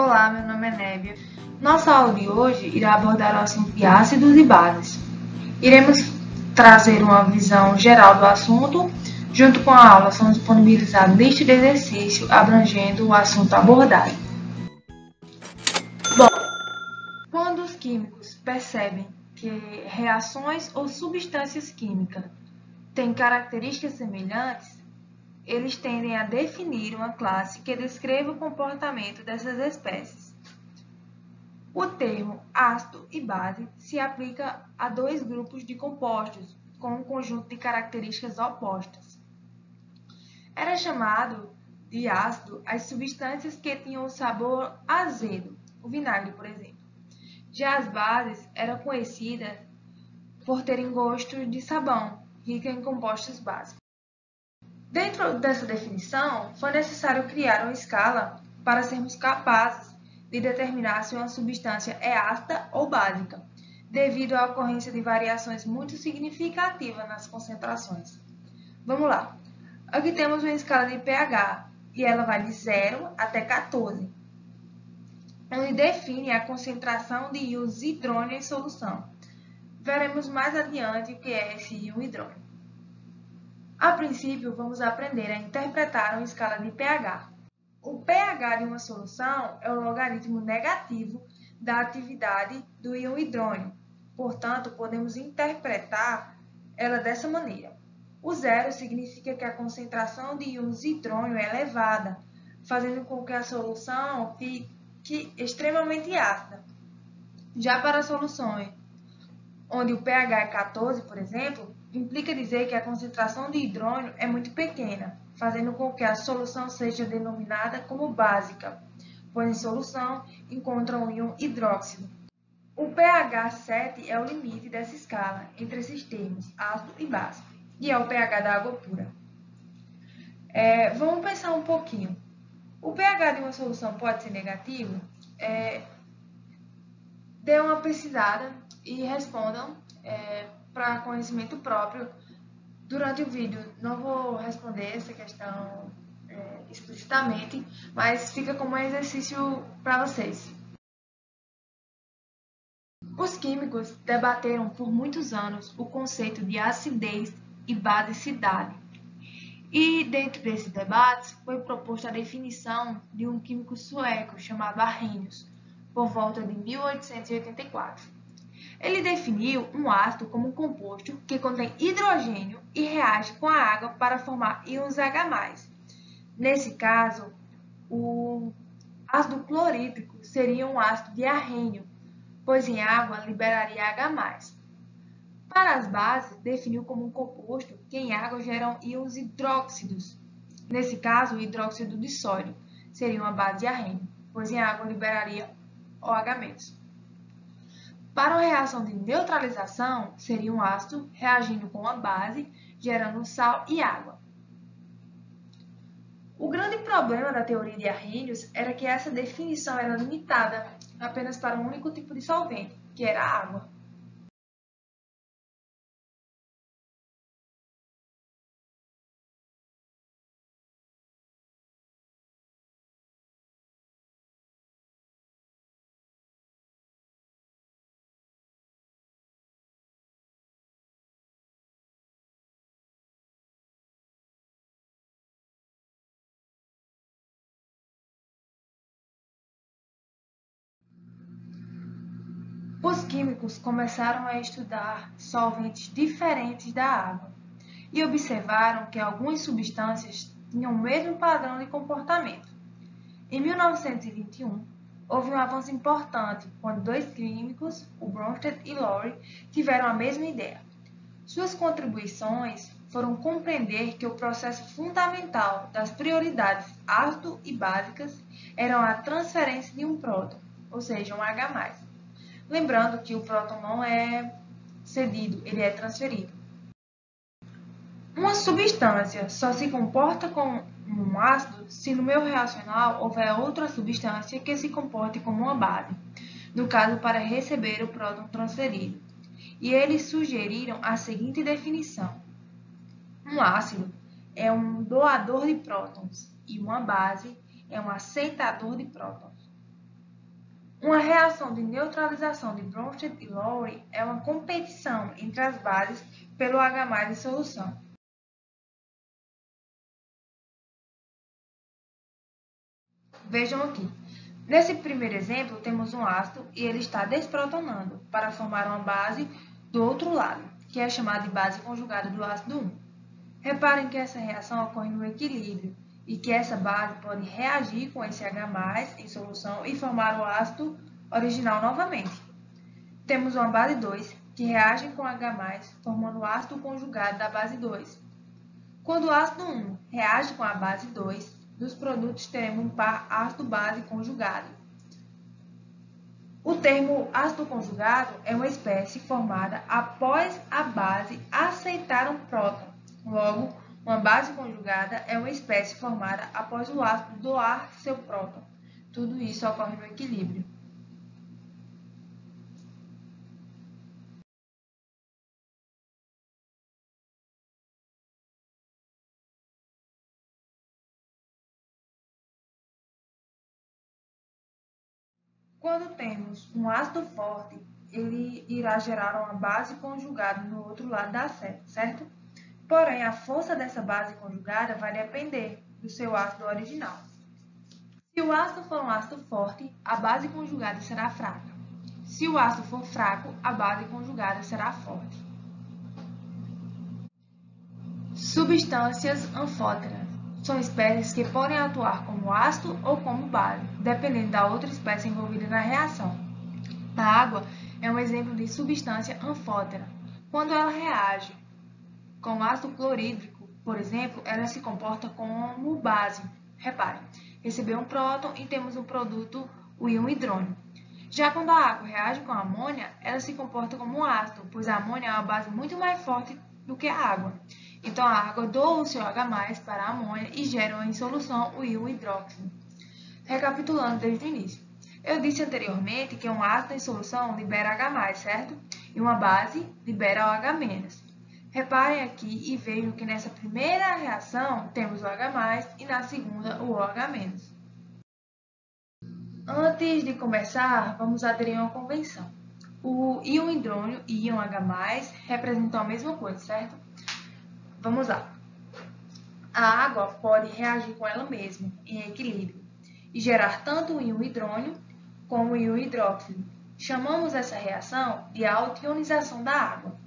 Olá, meu nome é Nébia. Nossa aula de hoje irá abordar o assunto de ácidos e bases. Iremos trazer uma visão geral do assunto. Junto com a aula, são disponibilizadas listas de exercício abrangendo o assunto abordado. Bom, quando os químicos percebem que reações ou substâncias químicas têm características semelhantes, eles tendem a definir uma classe que descreva o comportamento dessas espécies. O termo ácido e base se aplica a dois grupos de compostos com um conjunto de características opostas. Era chamado de ácido as substâncias que tinham o sabor azedo, o vinagre, por exemplo. Já as bases eram conhecidas por terem gosto de sabão, rica em compostos básicos. Dentro dessa definição, foi necessário criar uma escala para sermos capazes de determinar se uma substância é ácida ou básica, devido à ocorrência de variações muito significativas nas concentrações. Vamos lá. Aqui temos uma escala de pH, e ela vai de 0 até 14, onde define a concentração de íons hidrônio em solução. Veremos mais adiante o que é esse íon hidrônio. A princípio, vamos aprender a interpretar uma escala de pH. O pH de uma solução é o logaritmo negativo da atividade do íon hidrônio. Portanto, podemos interpretar ela dessa maneira. O zero significa que a concentração de íons hidrônio é elevada, fazendo com que a solução fique extremamente ácida. Já para soluções onde o pH é 14, por exemplo, implica dizer que a concentração de hidrônio é muito pequena, fazendo com que a solução seja denominada como básica, pois em solução encontra um íon hidróxido. O pH 7 é o limite dessa escala entre esses termos, ácido e base, e é o pH da água pura. Vamos pensar um pouquinho. O pH de uma solução pode ser negativo? Dê uma pesquisada e respondam para conhecimento próprio durante o vídeo. Não vou responder essa questão explicitamente, mas fica como exercício para vocês. Os químicos debateram por muitos anos o conceito de acidez e basicidade. E dentro desses debates foi proposta a definição de um químico sueco chamado Arrhenius, por volta de 1884. Ele definiu um ácido como um composto que contém hidrogênio e reage com a água para formar íons H+. Nesse caso, o ácido clorídrico seria um ácido de arrênio, pois em água liberaria H+. Para as bases, definiu como um composto que em água geram íons hidróxidos. Nesse caso, o hidróxido de sódio seria uma base de arrênio, pois em água liberaria OH-. Para uma reação de neutralização, seria um ácido reagindo com a base, gerando sal e água. O grande problema da teoria de Arrhenius era que essa definição era limitada apenas para um único tipo de solvente, que era a água. Os químicos começaram a estudar solventes diferentes da água e observaram que algumas substâncias tinham o mesmo padrão de comportamento. Em 1921, houve um avanço importante quando dois químicos, o Bronsted e Lowry, tiveram a mesma ideia. Suas contribuições foram compreender que o processo fundamental das prioridades ácido e básicas era a transferência de um próton, ou seja, um H+. Lembrando que o próton não é cedido, ele é transferido. Uma substância só se comporta como um ácido se no meio reacional houver outra substância que se comporte como uma base, no caso para receber o próton transferido. E eles sugeriram a seguinte definição. Um ácido é um doador de prótons e uma base é um aceitador de prótons. Uma reação de neutralização de Bronsted e Lowry é uma competição entre as bases pelo H+ em solução. Vejam aqui. Nesse primeiro exemplo, temos um ácido e ele está desprotonando para formar uma base do outro lado, que é chamada de base conjugada do ácido 1. Reparem que essa reação ocorre no equilíbrio e que essa base pode reagir com esse H+ em solução e formar o ácido original novamente. Temos uma base 2 que reage com H+, formando o ácido conjugado da base 2. Quando o ácido 1 reage com a base 2, dos produtos teremos um par ácido-base conjugado. O termo ácido conjugado é uma espécie formada após a base aceitar um próton. Logo, uma base conjugada é uma espécie formada após o ácido doar seu próton. Tudo isso ocorre no equilíbrio. Quando temos um ácido forte, ele irá gerar uma base conjugada no outro lado da seta, certo? Porém, a força dessa base conjugada vai depender do seu ácido original. Se o ácido for um ácido forte, a base conjugada será fraca. Se o ácido for fraco, a base conjugada será forte. Substâncias anfóteras são espécies que podem atuar como ácido ou como base, dependendo da outra espécie envolvida na reação. A água é um exemplo de substância anfótera. Quando ela reage com ácido clorídrico, por exemplo, ela se comporta como base. Reparem, recebeu um próton e temos um produto, o íon hidrônio. Já quando a água reage com a amônia, ela se comporta como um ácido, pois a amônia é uma base muito mais forte do que a água. Então, a água doa o seu H+ para a amônia e gera em solução o íon hidróxido. Recapitulando desde o início. Eu disse anteriormente que um ácido em solução libera H+, certo? E uma base libera o H-. Reparem aqui e vejam que nessa primeira reação temos o H+, e na segunda o OH-. Antes de começar, vamos aderir a uma convenção. O íon hidrônio e íon H+ representam a mesma coisa, certo? Vamos lá. A água pode reagir com ela mesma, em equilíbrio, e gerar tanto o íon hidrônio como o íon hidróxido. Chamamos essa reação de autoionização da água.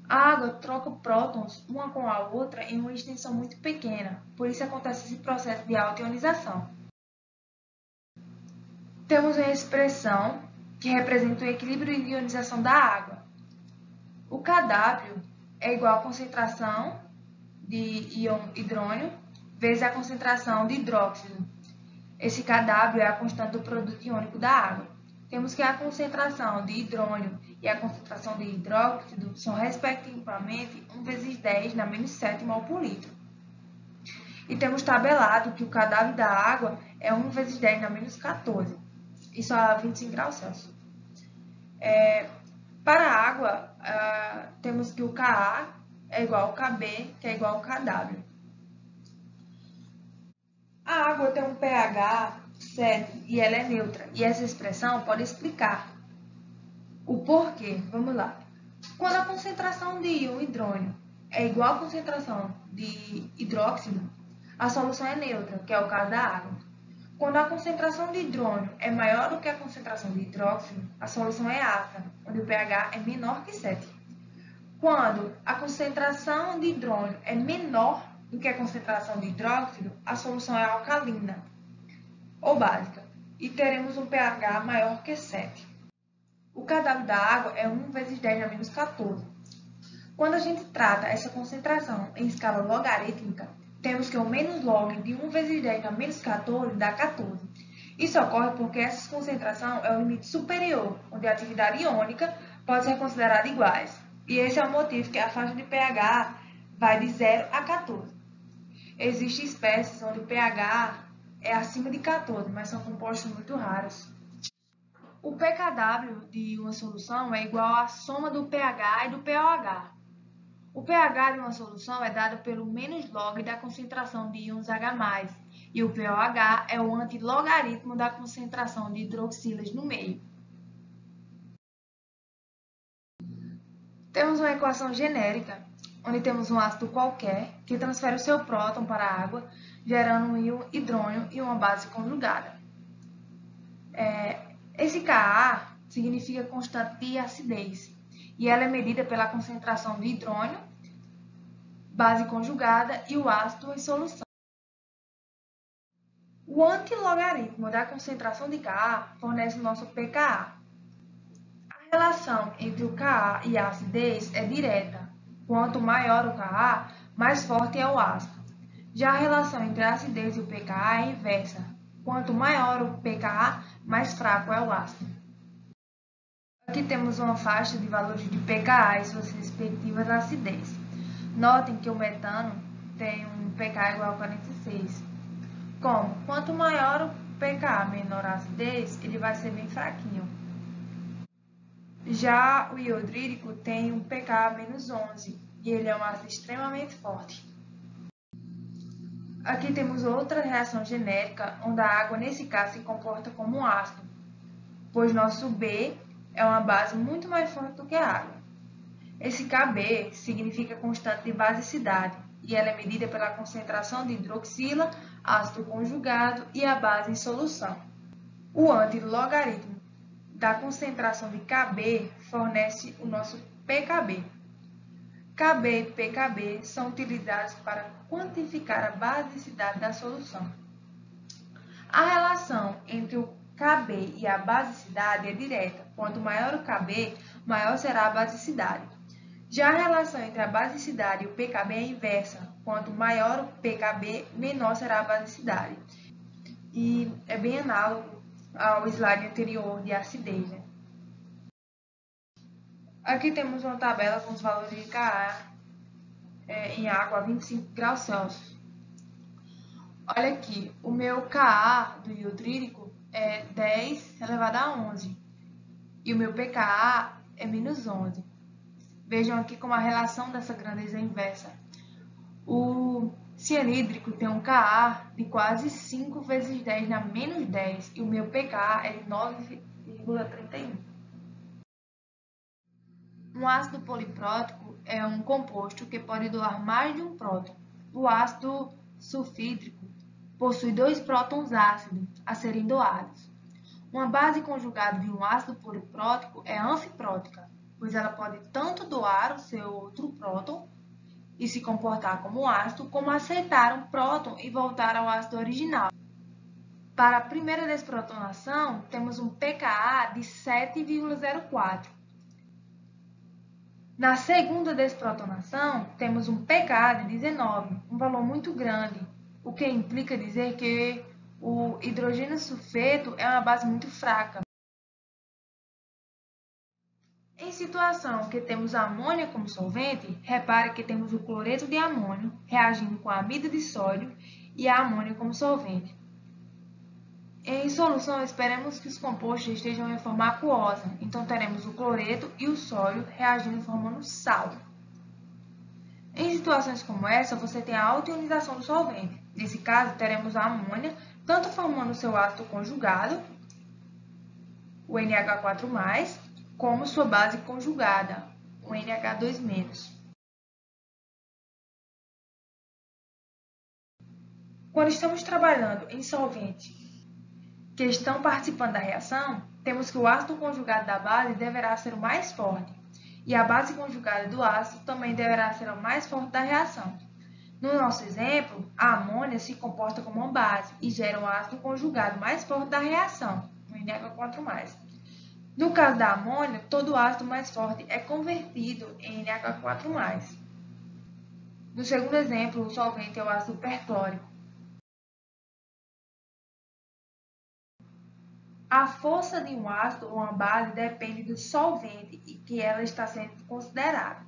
A água troca prótons uma com a outra em uma extensão muito pequena, por isso acontece esse processo de autoionização. Temos uma expressão que representa o equilíbrio de ionização da água. O Kw é igual à concentração de íon hidrônio vezes a concentração de hidróxido. Esse Kw é a constante do produto iônico da água. Temos que a concentração de hidrônio e a concentração de hidróxido são respectivamente 1 vezes 10 na menos 7 mol por litro. E temos tabelado que o Kw da água é 1 vezes 10 na menos 14. Isso a 25 graus Celsius. Para a água, temos que o Ka é igual ao Kb, que é igual ao Kw. A água tem um pH 7 e ela é neutra. E essa expressão pode explicar o porquê. Vamos lá. Quando a concentração de íon hidrônio é igual à concentração de hidróxido, a solução é neutra, que é o caso da água. Quando a concentração de hidrônio é maior do que a concentração de hidróxido, a solução é ácida, onde o pH é menor que 7. Quando a concentração de hidrônio é menor do que a concentração de hidróxido, a solução é alcalina ou básica, e teremos um pH maior que 7. O Kw da água é 1 vezes 10 na menos 14. Quando a gente trata essa concentração em escala logarítmica, temos que o menos log de 1 vezes 10 na menos 14 dá 14. Isso ocorre porque essa concentração é o limite superior, onde a atividade iônica pode ser considerada iguais. E esse é o motivo que a faixa de pH vai de 0 a 14. Existem espécies onde o pH é acima de 14, mas são compostos muito raros. O pKw de uma solução é igual à soma do pH e do pOH. O pH de uma solução é dado pelo menos log da concentração de íons H+, E o pOH é o antilogaritmo da concentração de hidroxilas no meio. Temos uma equação genérica, onde temos um ácido qualquer que transfere o seu próton para a água, gerando um íon hidrônio e uma base conjugada. Esse Ka significa constante de acidez, e ela é medida pela concentração de hidrônio, base conjugada e o ácido em solução. O antilogaritmo da concentração de Ka fornece o nosso pKa. A relação entre o Ka e a acidez é direta. Quanto maior o Ka, mais forte é o ácido. Já a relação entre a acidez e o pKa é inversa. Quanto maior o pKa, mais fraco é o ácido. Aqui temos uma faixa de valores de pKa e suas respectivas acidez. Notem que o metano tem um pKa igual a 46. Quanto maior o pKa, menor a acidez, ele vai ser bem fraquinho. Já o iodrídico tem um pKa menos 11 e ele é um ácido extremamente forte. Aqui temos outra reação genérica, onde a água nesse caso se comporta como um ácido, pois nosso B é uma base muito mais forte do que a água. Esse Kb significa constante de basicidade e ela é medida pela concentração de hidroxila, ácido conjugado e a base em solução. O antilogaritmo da concentração de Kb fornece o nosso pKb. Kb e pKb são utilizados para quantificar a basicidade da solução. A relação entre o Kb e a basicidade é direta. Quanto maior o Kb, maior será a basicidade. Já a relação entre a basicidade e o pKb é inversa. Quanto maior o pKb, menor será a basicidade. E é bem análogo ao slide anterior de acidez, né? Aqui temos uma tabela com os valores de Ka em água a 25 graus Celsius. Olha aqui, o meu Ka do iodrídico é 10 elevado a 11 e o meu pKa é menos 11. Vejam aqui como a relação dessa grandeza é inversa. O cianídrico tem um Ka de quase 5 vezes 10 na menos 10 e o meu pKa é de 9,31. Um ácido poliprótico é um composto que pode doar mais de um próton. O ácido sulfídrico possui 2 prótons ácidos a serem doados. Uma base conjugada de um ácido poliprótico é anfiprótica, pois ela pode tanto doar o seu outro próton e se comportar como ácido, como aceitar um próton e voltar ao ácido original. Para a primeira desprotonação, temos um pKa de 7,04. Na segunda desprotonação, temos um pKa de 19, um valor muito grande, o que implica dizer que o hidrogênio sulfeto é uma base muito fraca. Em situação que temos a amônia como solvente, repare que temos o cloreto de amônio reagindo com a amida de sódio e a amônia como solvente. Em solução, esperamos que os compostos estejam em forma aquosa, então teremos o cloreto e o sódio reagindo formando sal. Em situações como essa, você tem a autoionização do solvente. Nesse caso, teremos a amônia tanto formando seu ácido conjugado, o NH4+, como sua base conjugada, o NH2-. Quando estamos trabalhando em solvente que estão participando da reação, temos que o ácido conjugado da base deverá ser o mais forte, e a base conjugada do ácido também deverá ser o mais forte da reação. No nosso exemplo, a amônia se comporta como uma base e gera um ácido conjugado mais forte da reação, o NH4+. No caso da amônia, todo ácido mais forte é convertido em NH4+. No segundo exemplo, o solvente é o ácido perclórico. A força de um ácido ou uma base depende do solvente e que ela está sendo considerada.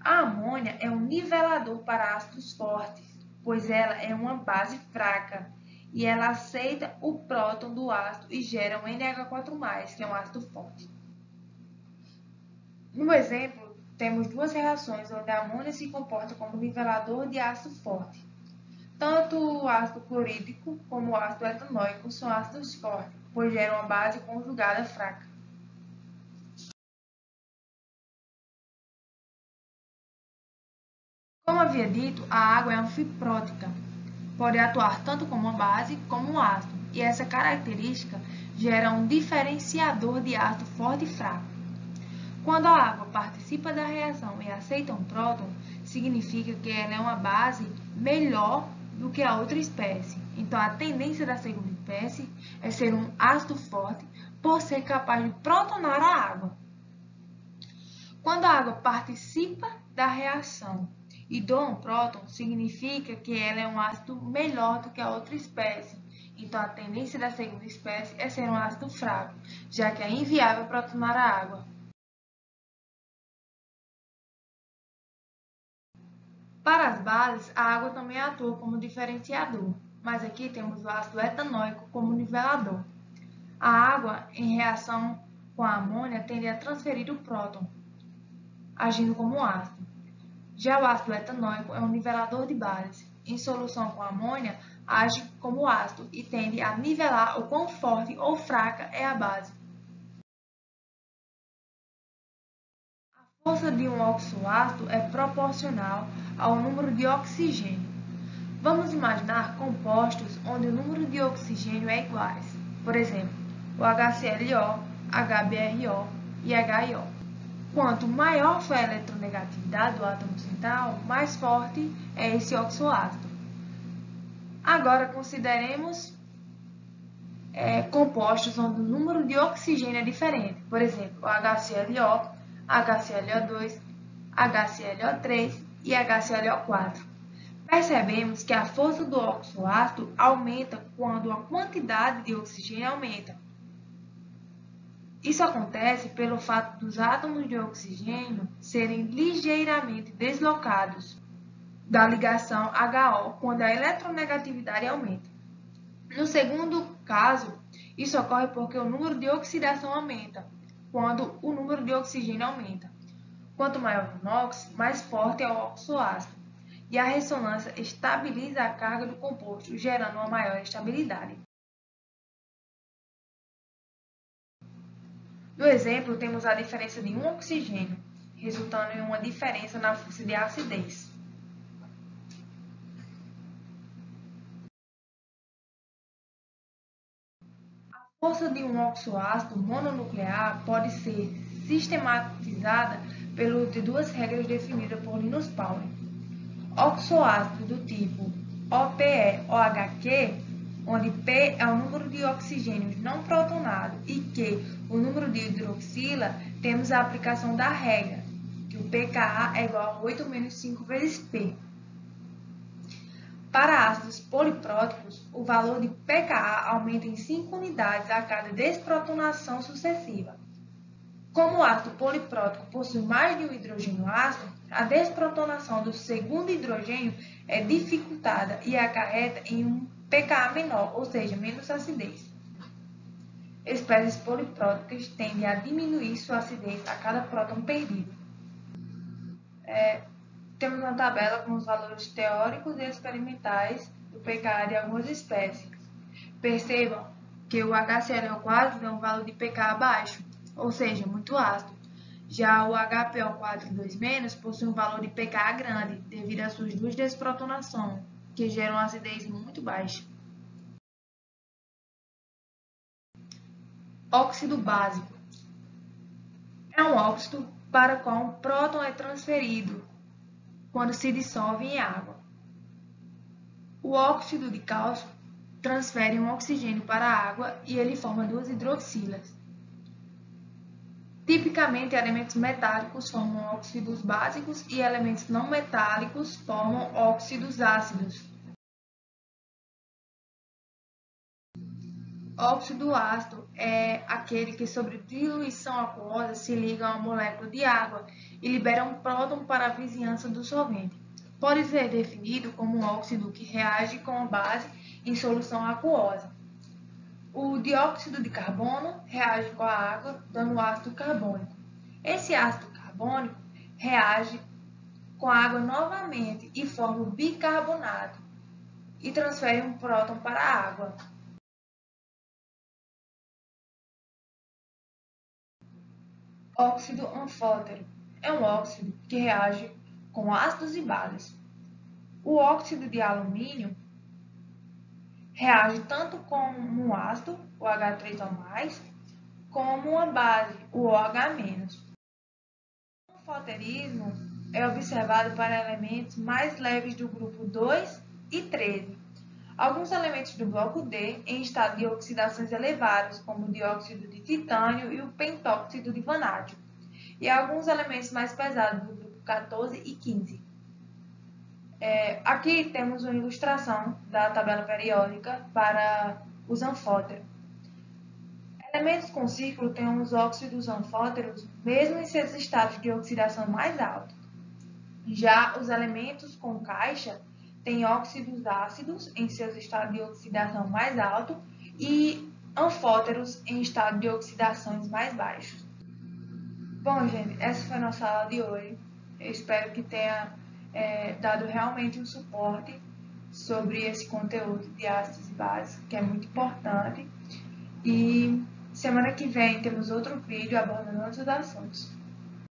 A amônia é um nivelador para ácidos fortes, pois ela é uma base fraca e ela aceita o próton do ácido e gera um NH4+, que é um ácido forte. No exemplo, temos duas reações onde a amônia se comporta como nivelador de ácido forte. Tanto o ácido clorídrico como o ácido etanóico são ácidos fortes, pois geram uma base conjugada fraca. Como havia dito, a água é anfiprótica, pode atuar tanto como uma base como um ácido, e essa característica gera um diferenciador de ácido forte e fraco. Quando a água participa da reação e aceita um próton, significa que ela é uma base melhor do que a outra espécie. Então, a tendência da segunda espécie é ser um ácido forte por ser capaz de protonar a água. Quando a água participa da reação e doa um próton, significa que ela é um ácido melhor do que a outra espécie. Então, a tendência da segunda espécie é ser um ácido fraco, já que é inviável protonar a água. Para as bases, a água também atua como diferenciador, mas aqui temos o ácido etanóico como nivelador. A água, em reação com a amônia, tende a transferir o próton, agindo como ácido. Já o ácido etanóico é um nivelador de bases. Em solução com amônia, age como ácido e tende a nivelar o quão forte ou fraca é a base. A força de um oxoácido é proporcional ao número de oxigênio. Vamos imaginar compostos onde o número de oxigênio é iguais. Por exemplo, o HClO, HBrO e HIO. Quanto maior for a eletronegatividade do átomo central, mais forte é esse oxoácido. Agora, consideremos compostos onde o número de oxigênio é diferente. Por exemplo, o HClO, HClO2, HClO3 e HClO4. Percebemos que a força do oxoácido aumenta quando a quantidade de oxigênio aumenta. Isso acontece pelo fato dos átomos de oxigênio serem ligeiramente deslocados da ligação HO quando a eletronegatividade aumenta. No segundo caso, isso ocorre porque o número de oxidação aumenta quando o número de oxigênio aumenta. Quanto maior o NOx, mais forte é o oxoácido, e a ressonância estabiliza a carga do composto, gerando uma maior estabilidade. No exemplo, temos a diferença de um oxigênio, resultando em uma diferença na força de acidez. A força de um oxoácido mononuclear pode ser sistematizada pelo uso de duas regras definidas por Linus Pauling. Oxoácido do tipo OPE-OHQ, onde P é o número de oxigênios não protonados e Q o número de hidroxila, temos a aplicação da regra, que o pKa é igual a 8 menos 5 vezes P. Para ácidos polipróticos, o valor de pKa aumenta em 5 unidades a cada desprotonação sucessiva. Como o ácido poliprótico possui mais de um hidrogênio ácido, a desprotonação do segundo hidrogênio é dificultada e acarreta em um pKa menor, ou seja, menos acidez. Espécies polipróticas tendem a diminuir sua acidez a cada próton perdido. Temos uma tabela com os valores teóricos e experimentais do pKa de algumas espécies. Percebam que o HClO4 é um valor de pKa baixo, ou seja, muito ácido. Já o HPO4 possui um valor de pKa grande, devido às suas duas desprotonações, que geram acidez muito baixa. Óxido básico é um óxido para o qual um próton é transferido quando se dissolve em água. O óxido de cálcio transfere um oxigênio para a água e ele forma duas hidroxilas. Tipicamente, elementos metálicos formam óxidos básicos e elementos não metálicos formam óxidos ácidos. Óxido ácido é aquele que, sobre diluição aquosa, se liga a uma molécula de água e libera um próton para a vizinhança do solvente. Pode ser definido como um óxido que reage com a base em solução aquosa. O dióxido de carbono reage com a água, dando ácido carbônico. Esse ácido carbônico reage com a água novamente e forma o bicarbonato. e transfere um próton para a água. Óxido anfótero é um óxido que reage com ácidos e bases. O óxido de alumínio reage tanto com um ácido, o H3O+, como uma base, o OH-. O anfoterismo é observado para elementos mais leves do grupo 2 e 13. Alguns elementos do bloco D em estado de oxidações elevados, como o dióxido de titânio e o pentóxido de vanádio, e alguns elementos mais pesados do grupo 14 e 15. Aqui temos uma ilustração da tabela periódica para os anfóteros. Elementos com círculo têm os óxidos anfóteros, mesmo em seus estados de oxidação mais altos. Já os elementos com caixa têm óxidos ácidos em seus estados de oxidação mais alto e anfóteros em estado de oxidações mais baixos. Bom, gente, essa foi a nossa aula de hoje. Eu espero que tenha dado realmente um suporte sobre esse conteúdo de ácidos e bases, que é muito importante. E semana que vem temos outro vídeo abordando outros assuntos.